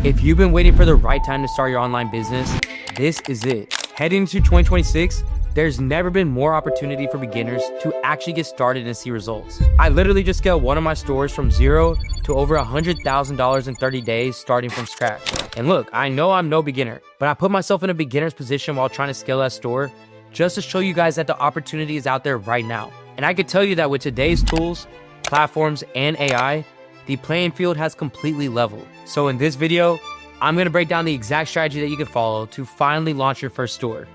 If you've been waiting for the right time to start your online business, this is it. Heading into 2026, there's never been more opportunity for beginners to actually get started and see results. I literally just scaled one of my stores from zero to over $100,000 in 30 days starting from scratch. And look, I know I'm no beginner, but I put myself in a beginner's position while trying to scale that store just to show you guys that the opportunity is out there right now. And I could tell you that with today's tools, platforms, and AI, the playing field has completely leveled. So in this video, I'm gonna break down the exact strategy that you can follow to finally launch your first store.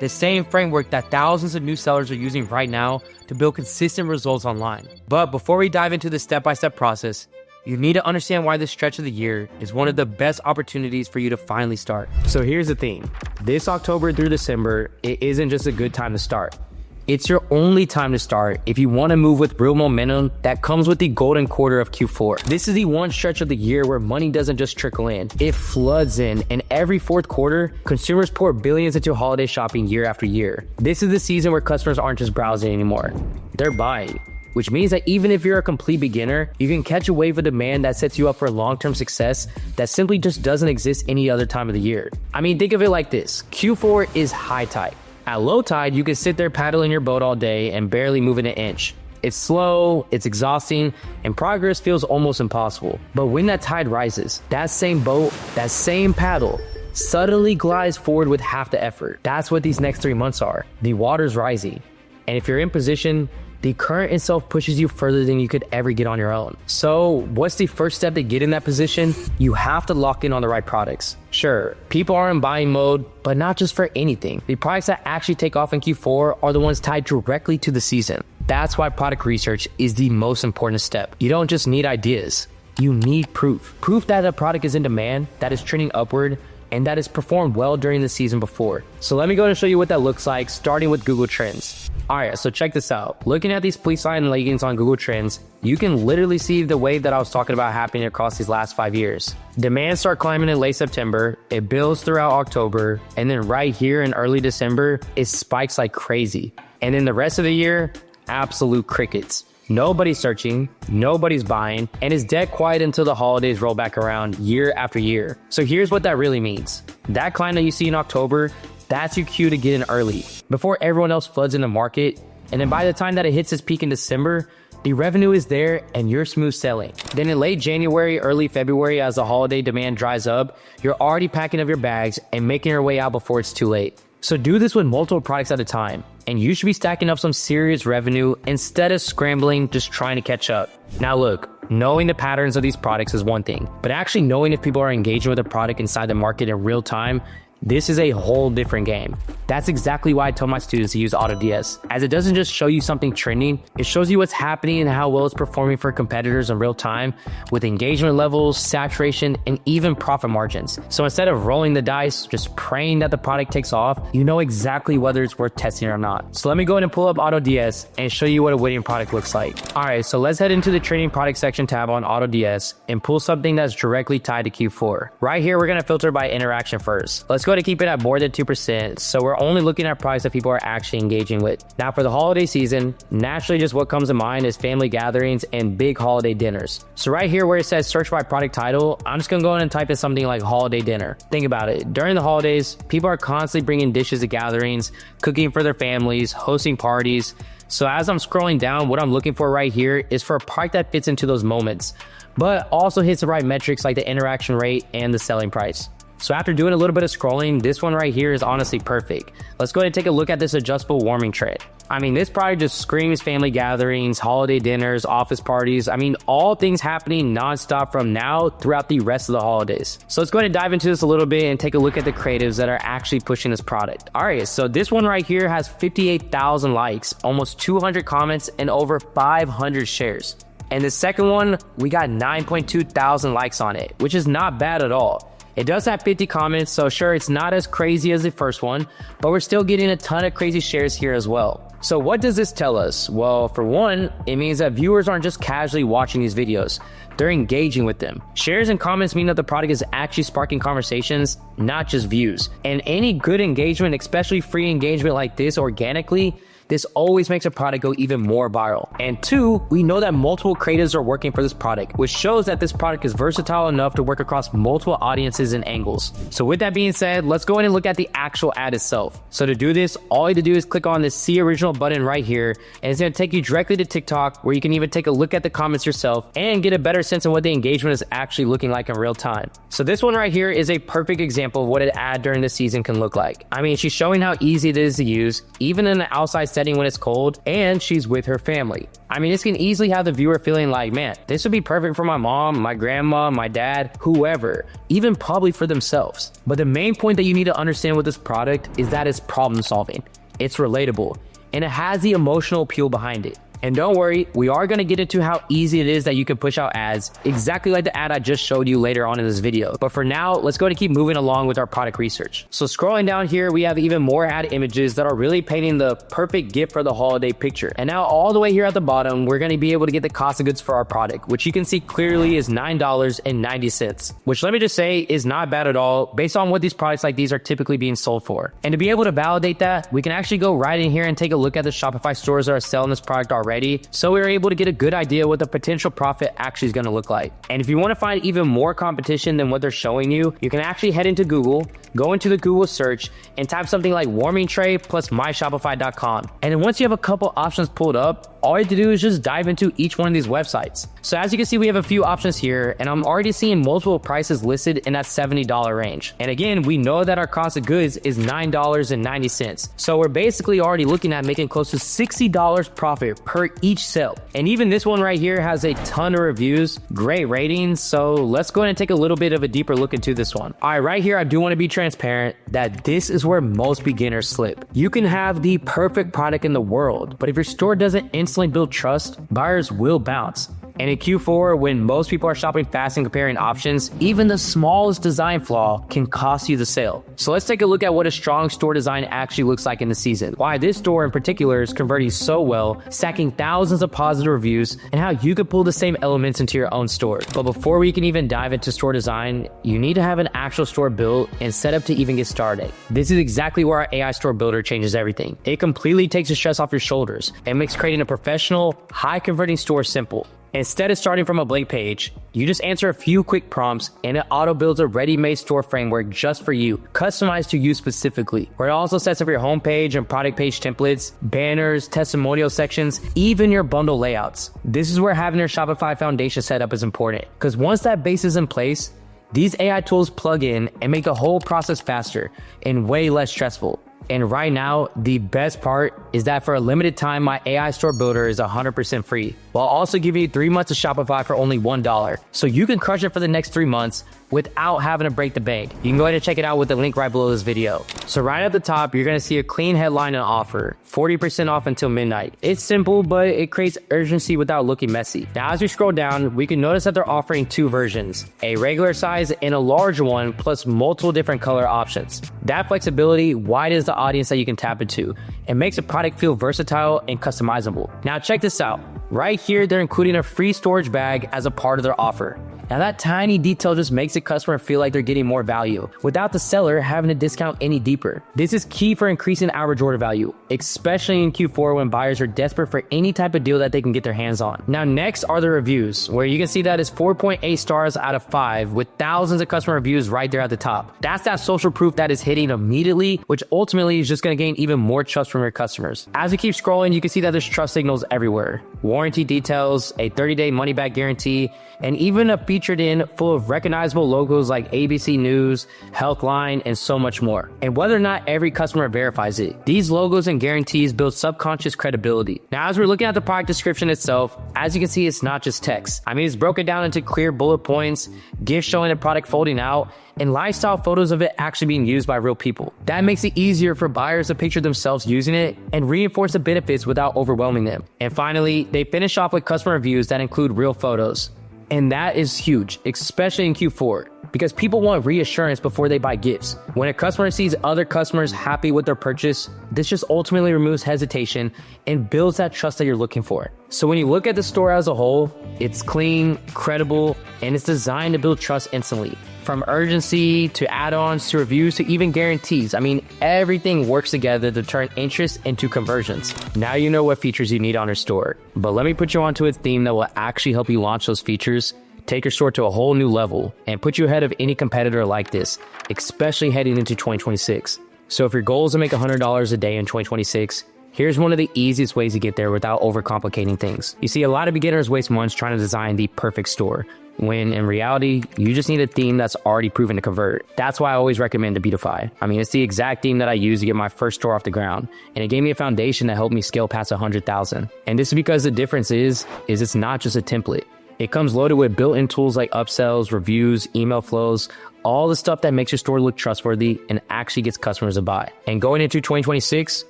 The same framework that thousands of new sellers are using right now to build consistent results online. But before we dive into the step-by-step process, you need to understand why this stretch of the year is one of the best opportunities for you to finally start. So here's the thing. This October through December, it isn't just a good time to start. It's your only time to start if you want to move with real momentum that comes with the golden quarter of Q4. This is the one stretch of the year where money doesn't just trickle in, it floods in, and every fourth quarter, consumers pour billions into holiday shopping year after year. This is the season where customers aren't just browsing anymore, they're buying. Which means that even if you're a complete beginner, you can catch a wave of demand that sets you up for long-term success that simply just doesn't exist any other time of the year. I mean, think of it like this. Q4 is high tide. At low tide, you can sit there paddling your boat all day and barely moving an inch. It's slow, it's exhausting, and progress feels almost impossible. But when that tide rises, that same boat, that same paddle, suddenly glides forward with half the effort. That's what these next 3 months are. The water's rising. And if you're in position, the current itself pushes you further than you could ever get on your own. So what's the first step to get in that position? You have to lock in on the right products. Sure, people are in buying mode, but not just for anything. The products that actually take off in Q4 are the ones tied directly to the season. That's why product research is the most important step. You don't just need ideas, you need proof. Proof that a product is in demand, that is trending upward, and that has performed well during the season before. So let me go and show you what that looks like, starting with Google Trends. Alright, so check this out. Looking at these fleece line leggings on Google Trends, you can literally see the wave that I was talking about happening across these last 5 years. Demand start climbing in late September, it builds throughout October, and then right here in early December, it spikes like crazy. And then the rest of the year, absolute crickets. Nobody's searching, nobody's buying, and it's dead quiet until the holidays roll back around year after year. So here's what that really means. That climb that you see in October, that's your cue to get in early, before everyone else floods in the market, and then by the time that it hits its peak in December, the revenue is there and you're smooth selling. Then in late January, early February, as the holiday demand dries up, you're already packing up your bags and making your way out before it's too late. So do this with multiple products at a time, and you should be stacking up some serious revenue instead of scrambling just trying to catch up. Now look, knowing the patterns of these products is one thing, but actually knowing if people are engaging with the product inside the market in real time, this is a whole different game. That's exactly why I tell my students to use AutoDS, as it doesn't just show you something trending, it shows you what's happening and how well it's performing for competitors in real time with engagement levels, saturation, and even profit margins. So instead of rolling the dice, just praying that the product takes off, you know exactly whether it's worth testing or not. So let me go ahead and pull up AutoDS and show you what a winning product looks like. Alright, so let's head into the trending product section tab on AutoDS and pull something that's directly tied to Q4. Right here, we're gonna filter by interaction first. Let's go to keep it at more than 2%, so we're only looking at products that people are actually engaging with. Now for the holiday season, naturally just what comes to mind is family gatherings and big holiday dinners. So right here where it says search by product title, I'm just gonna go in and type in something like holiday dinner. Think about it, during the holidays, people are constantly bringing dishes to gatherings, cooking for their families, hosting parties. So as I'm scrolling down, what I'm looking for right here is for a product that fits into those moments, but also hits the right metrics like the interaction rate and the selling price. So after doing a little bit of scrolling, this one right here is honestly perfect. Let's go ahead and take a look at this adjustable warming tray. I mean, this product just screams family gatherings, holiday dinners, office parties. I mean, all things happening nonstop from now throughout the rest of the holidays. So let's go ahead and dive into this a little bit and take a look at the creatives that are actually pushing this product. All right, so this one right here has 58,000 likes, almost 200 comments, and over 500 shares. And the second one, we got 9.2 thousand likes on it, which is not bad at all. It does have 50 comments, so sure, it's not as crazy as the first one, but we're still getting a ton of crazy shares here as well. So what does this tell us? Well, for one, it means that viewers aren't just casually watching these videos, they're engaging with them. Shares and comments mean that the product is actually sparking conversations, not just views. And any good engagement, especially free engagement like this organically, this always makes a product go even more viral. And 2, we know that multiple creatives are working for this product, which shows that this product is versatile enough to work across multiple audiences and angles. So with that being said, let's go ahead and look at the actual ad itself. So to do this, all you have to do is click on this See Original button right here, and it's going to take you directly to TikTok, where you can even take a look at the comments yourself and get a better sense of what the engagement is actually looking like in real time. So this one right here is a perfect example of what an ad during the season can look like. I mean, she's showing how easy it is to use, even in an outside setting when it's cold, and she's with her family. I mean, this can easily have the viewer feeling like, man, this would be perfect for my mom, my grandma, my dad, whoever, even probably for themselves. But the main point that you need to understand with this product is that it's problem solving, it's relatable, and it has the emotional appeal behind it. And don't worry, we are going to get into how easy it is that you can push out ads, exactly like the ad I just showed you later on in this video. But for now, let's go to keep moving along with our product research. So scrolling down here, we have even more ad images that are really painting the perfect gift for the holiday picture. And now all the way here at the bottom, we're going to be able to get the cost of goods for our product, which you can see clearly is $9.90, which let me just say is not bad at all based on what these products like these are typically being sold for. And to be able to validate that, we can actually go right in here and take a look at the Shopify stores that are selling this product already, so we were able to get a good idea what the potential profit actually is going to look like. And if you want to find even more competition than what they're showing you, you can actually head into Google, go into the Google search, and type something like warming tray plus myshopify.com. And then once you have a couple options pulled up, all you have to do is just dive into each one of these websites. So as you can see, we have a few options here, and I'm already seeing multiple prices listed in that $70 range. And again, we know that our cost of goods is $9.90. So we're basically already looking at making close to $60 profit per each sale. And even this one right here has a ton of reviews, great ratings. So let's go ahead and take a little bit of a deeper look into this one. All right, right here, I do want to be transparent that this is where most beginners slip. You can have the perfect product in the world, but if your store doesn't instantly build trust, buyers will bounce. And in Q4, when most people are shopping fast and comparing options, even the smallest design flaw can cost you the sale. So let's take a look at what a strong store design actually looks like in the season, why this store in particular is converting so well, stacking thousands of positive reviews, and how you could pull the same elements into your own store. But before we can even dive into store design, you need to have an actual store built and set up to even get started. This is exactly where our AI store builder changes everything. It completely takes the stress off your shoulders and makes creating a professional, high-converting store simple. Instead of starting from a blank page, you just answer a few quick prompts and it auto builds a ready-made store framework just for you, customized to you specifically, where it also sets up your homepage and product page templates, banners, testimonial sections, even your bundle layouts. This is where having your Shopify foundation set up is important, because once that base is in place, these AI tools plug in and make the whole process faster and way less stressful. And right now, the best part is that for a limited time, my AI store builder is 100% free, while also giving you 3 months of Shopify for only $1. So you can crush it for the next 3 months without having to break the bank. You can go ahead and check it out with the link right below this video. So right at the top, you're going to see a clean headline and offer, 40% off until midnight. It's simple, but it creates urgency without looking messy. Now, as we scroll down, we can notice that they're offering 2 versions, a regular size and a larger one, plus multiple different color options. That flexibility widens the audience that you can tap into and makes a product feel versatile and customizable. Now check this out. Right here, they're including a free storage bag as a part of their offer. Now that tiny detail just makes the customer feel like they're getting more value without the seller having to discount any deeper. This is key for increasing average order value, especially in Q4 when buyers are desperate for any type of deal that they can get their hands on. Now next are the reviews, where you can see that it's 4.8 stars out of 5 with thousands of customer reviews right there at the top. That's that social proof that is hitting immediately, which ultimately is just going to gain even more trust from your customers. As you keep scrolling, you can see that there's trust signals everywhere. Warranty details, a 30-day money-back guarantee, and even a featured in full of recognizable logos like ABC News, Healthline, and so much more. And whether or not every customer verifies it, these logos and guarantees build subconscious credibility. Now, as we're looking at the product description itself, as you can see, it's not just text. I mean, it's broken down into clear bullet points, gifts showing the product folding out, and lifestyle photos of it actually being used by real people. That makes it easier for buyers to picture themselves using it and reinforce the benefits without overwhelming them. And finally, they finish off with customer reviews that include real photos. And that is huge, especially in Q4, because people want reassurance before they buy gifts. When a customer sees other customers happy with their purchase, this just ultimately removes hesitation and builds that trust that you're looking for. So when you look at the store as a whole, it's clean, credible, and it's designed to build trust instantly. From urgency to add-ons to reviews to even guarantees. I mean, everything works together to turn interest into conversions. Now you know what features you need on your store. But let me put you onto a theme that will actually help you launch those features, take your store to a whole new level, and put you ahead of any competitor like this, especially heading into 2026. So if your goal is to make $100 a day in 2026, here's one of the easiest ways to get there without overcomplicating things. You see, a lot of beginners waste months trying to design the perfect store, when in reality, you just need a theme that's already proven to convert. That's why I always recommend Dropshipping. I mean, it's the exact theme that I used to get my first store off the ground, and it gave me a foundation that helped me scale past 100,000. And this is because the difference is it's not just a template. It comes loaded with built-in tools like upsells, reviews, email flows, all the stuff that makes your store look trustworthy and actually gets customers to buy. And going into 2026,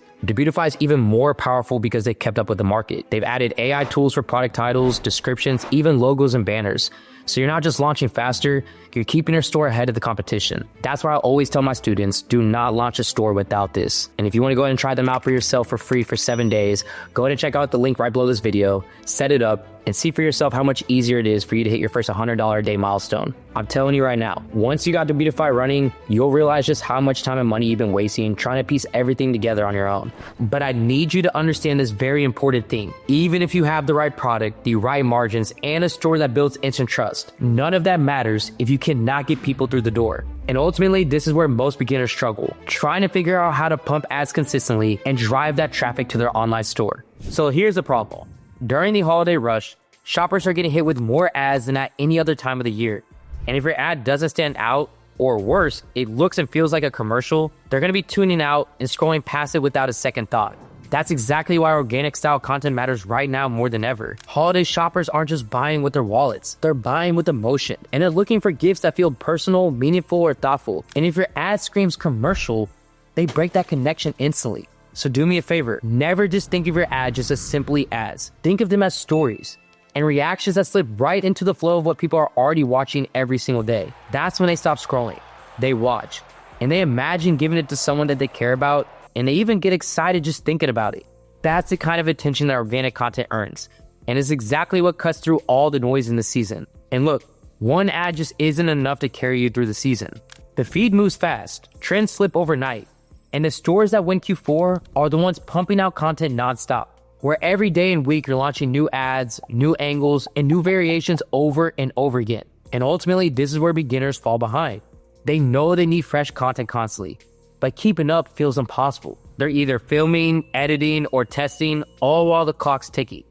Dropshipping is even more powerful because they kept up with the market. They've added AI tools for product titles, descriptions, even logos and banners. So you're not just launching faster, you're keeping your store ahead of the competition. That's why I always tell my students, do not launch a store without this. And if you want to go ahead and try them out for yourself for free for 7 days, go ahead and check out the link right below this video, set it up, and see for yourself how much easier it is for you to hit your first $100 a day milestone. I'm telling you right now, once you got Dropshipping running, you'll realize just how much time and money you've been wasting trying to piece everything together on your own. But I need you to understand this very important thing. Even if you have the right product, the right margins, and a store that builds instant trust, none of that matters if you cannot get people through the door. And ultimately, this is where most beginners struggle, trying to figure out how to pump ads consistently and drive that traffic to their online store. So here's the problem. During the holiday rush, shoppers are getting hit with more ads than at any other time of the year. And if your ad doesn't stand out, or worse, it looks and feels like a commercial, they're going to be tuning out and scrolling past it without a second thought. That's exactly why organic style content matters right now more than ever. Holiday shoppers aren't just buying with their wallets, they're buying with emotion. And they're looking for gifts that feel personal, meaningful, or thoughtful. And if your ad screams commercial, they break that connection instantly. So do me a favor, never just think of your ad just as simply ads. Think of them as stories and reactions that slip right into the flow of what people are already watching every single day. That's when they stop scrolling. They watch, and they imagine giving it to someone that they care about, and they even get excited just thinking about it. That's the kind of attention that organic content earns, and it's exactly what cuts through all the noise in the season. And look, one ad just isn't enough to carry you through the season. The feed moves fast, trends slip overnight, and the stores that win Q4 are the ones pumping out content nonstop, where every day and week you're launching new ads, new angles, and new variations over and over again. And ultimately, this is where beginners fall behind. They know they need fresh content constantly, but keeping up feels impossible. They're either filming, editing, or testing, all while the clock's ticking.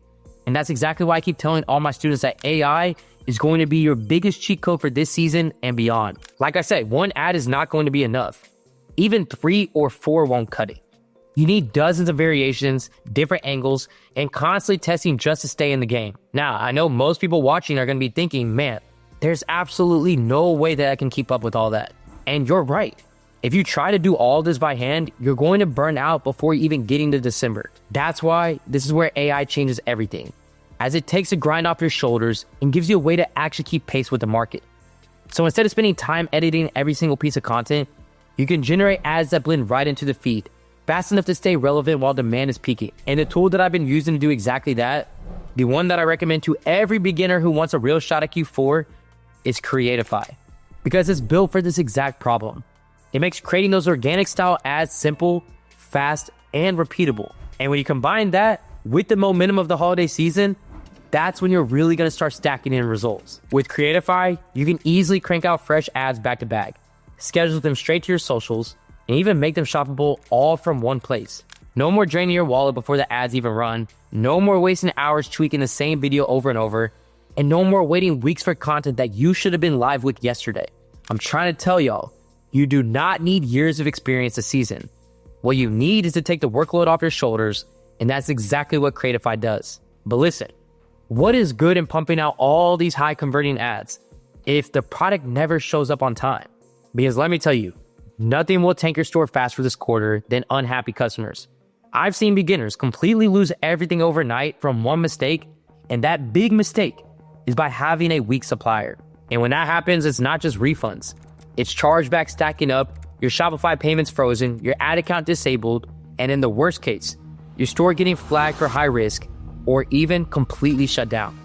And that's exactly why I keep telling all my students that AI is going to be your biggest cheat code for this season and beyond. Like I said, one ad is not going to be enough. Even 3 or 4 won't cut it. You need dozens of variations, different angles, and constantly testing just to stay in the game. Now, I know most people watching are going to be thinking, man, there's absolutely no way that I can keep up with all that. And you're right. If you try to do all this by hand, you're going to burn out before even getting to December. That's why this is where AI changes everything, as it takes the grind off your shoulders and gives you a way to actually keep pace with the market. So instead of spending time editing every single piece of content, you can generate ads that blend right into the feed, fast enough to stay relevant while demand is peaking. And the tool that I've been using to do exactly that, the one that I recommend to every beginner who wants a real shot at Q4, is Creatify, because it's built for this exact problem. It makes creating those organic style ads simple, fast, and repeatable. And when you combine that with the momentum of the holiday season, that's when you're really going to start stacking in results. With Creatify, you can easily crank out fresh ads back to back, schedule them straight to your socials, and even make them shoppable all from one place. No more draining your wallet before the ads even run, no more wasting hours tweaking the same video over and over, and no more waiting weeks for content that you should have been live with yesterday. I'm trying to tell y'all, you do not need years of experience this season. What you need is to take the workload off your shoulders, and that's exactly what Creatify does. But listen, what is good in pumping out all these high converting ads if the product never shows up on time? Because let me tell you, nothing will tank your store faster this quarter than unhappy customers. I've seen beginners completely lose everything overnight from one mistake, and that big mistake is by having a weak supplier. And when that happens, it's not just refunds. It's chargebacks stacking up, your Shopify payments frozen, your ad account disabled, and in the worst case, your store getting flagged for high risk or even completely shut down.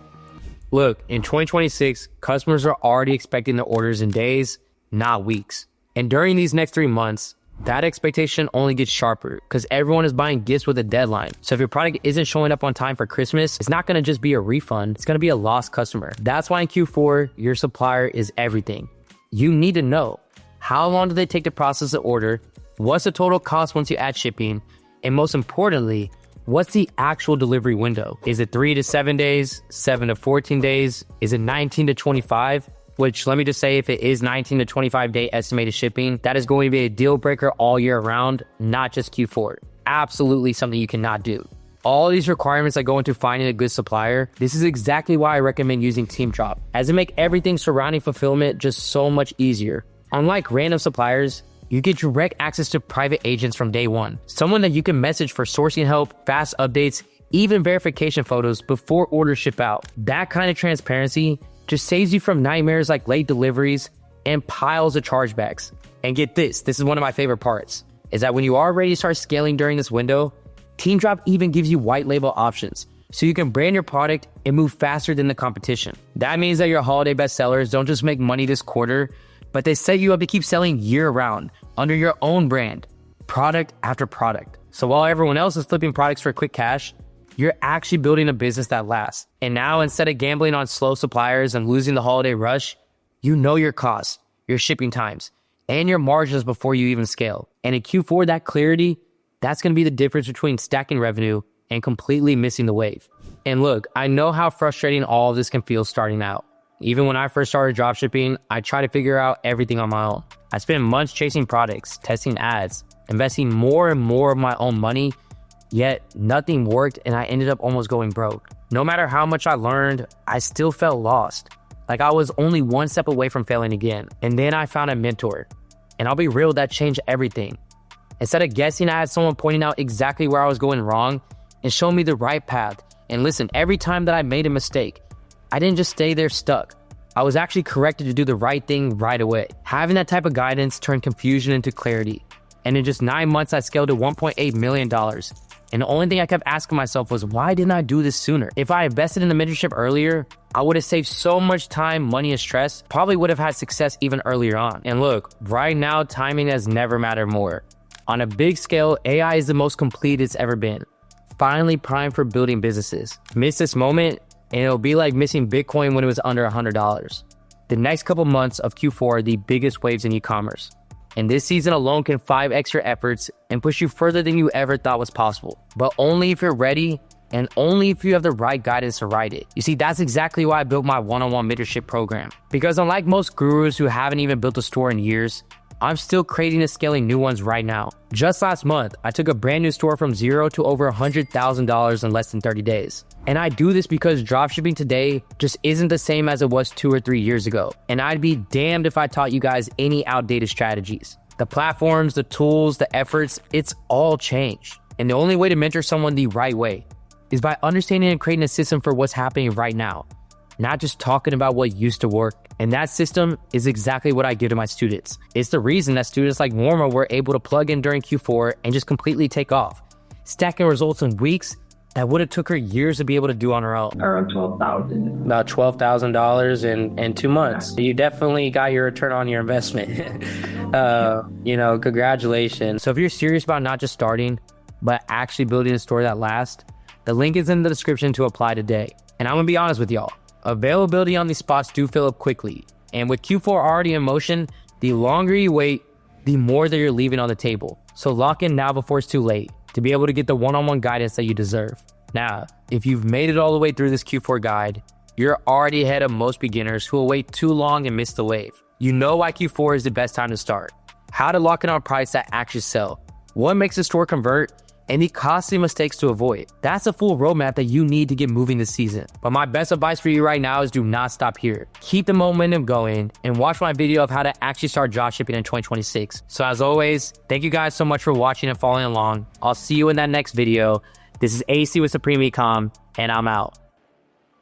Look, in 2026, customers are already expecting their orders in days, not weeks. And during these next 3 months, that expectation only gets sharper because everyone is buying gifts with a deadline. So if your product isn't showing up on time for Christmas, it's not going to just be a refund. It's going to be a lost customer. That's why in Q4, your supplier is everything. You need to know how long do they take to process the order, what's the total cost once you add shipping, and most importantly, what's the actual delivery window? Is it 3 to 7 days, 7 to 14 days? Is it 19 to 25? Which, let me just say, if it is 19 to 25 day estimated shipping, that is going to be a deal breaker all year round, not just Q4. Absolutely something you cannot do. All these requirements that go into finding a good supplier, this is exactly why I recommend using TeamDrop, as it makes everything surrounding fulfillment just so much easier. Unlike random suppliers, you get direct access to private agents from day one. Someone that you can message for sourcing help, fast updates, even verification photos before orders ship out. That kind of transparency just saves you from nightmares like late deliveries and piles of chargebacks. And get this is one of my favorite parts, is that when you are ready to start scaling during this window, TeamDrop even gives you white label options, so you can brand your product and move faster than the competition. That means that your holiday bestsellers don't just make money this quarter, but they set you up to keep selling year round under your own brand, product after product. So while everyone else is flipping products for quick cash, you're actually building a business that lasts. And now, instead of gambling on slow suppliers and losing the holiday rush, you know your costs, your shipping times, and your margins before you even scale. And in Q4, that clarity, that's going to be the difference between stacking revenue and completely missing the wave. And look, I know how frustrating all of this can feel starting out. Even when I first started dropshipping, I tried to figure out everything on my own. I spent months chasing products, testing ads, investing more and more of my own money, yet nothing worked and I ended up almost going broke. No matter how much I learned, I still felt lost. Like I was only one step away from failing again. And then I found a mentor. And I'll be real, that changed everything. Instead of guessing, I had someone pointing out exactly where I was going wrong and showing me the right path. And listen, every time that I made a mistake, I didn't just stay there stuck. I was actually corrected to do the right thing right away. Having that type of guidance turned confusion into clarity. And in just 9 months, I scaled to $1.8 million. And the only thing I kept asking myself was, why didn't I do this sooner? If I invested in the mentorship earlier, I would have saved so much time, money, and stress, probably would have had success even earlier on. And look, right now, timing has never mattered more. On a big scale, AI is the most complete it's ever been. Finally primed for building businesses. Miss this moment, and it'll be like missing Bitcoin when it was under $100. The next couple months of Q4 are the biggest waves in e-commerce. And this season alone can 5x your efforts and push you further than you ever thought was possible. But only if you're ready and only if you have the right guidance to ride it. You see, that's exactly why I built my one-on-one mentorship program. Because unlike most gurus who haven't even built a store in years, I'm still creating and scaling new ones right now. Just last month, I took a brand new store from zero to over $100,000 in less than 30 days. And I do this because dropshipping today just isn't the same as it was 2 or 3 years ago. And I'd be damned if I taught you guys any outdated strategies. The platforms, the tools, the efforts, it's all changed. And the only way to mentor someone the right way is by understanding and creating a system for what's happening right now, not just talking about what used to work. And that system is exactly what I give to my students. It's the reason that students like Warma were able to plug in during Q4 and just completely take off, stacking results in weeks that would have took her years to be able to do on her own. Around $12,000. About $12,000 in 2 months. You definitely got your return on your investment. Congratulations. So if you're serious about not just starting, but actually building a store that lasts, the link is in the description to apply today. And I'm gonna be honest with y'all. Availability on these spots do fill up quickly. And with Q4 already in motion, the longer you wait, the more that you're leaving on the table. So lock in now before it's too late to be able to get the one-on-one guidance that you deserve. Now, if you've made it all the way through this Q4 guide, you're already ahead of most beginners who will wait too long and miss the wave. You know why Q4 is the best time to start, how to lock in on a price that actually sell, what makes a store convert, and the costly mistakes to avoid. That's a full roadmap that you need to get moving this season. But my best advice for you right now is do not stop here. Keep the momentum going and watch my video of how to actually start dropshipping in 2026. So as always, thank you guys so much for watching and following along. I'll see you in that next video. This is AC with Supreme Ecom, and I'm out.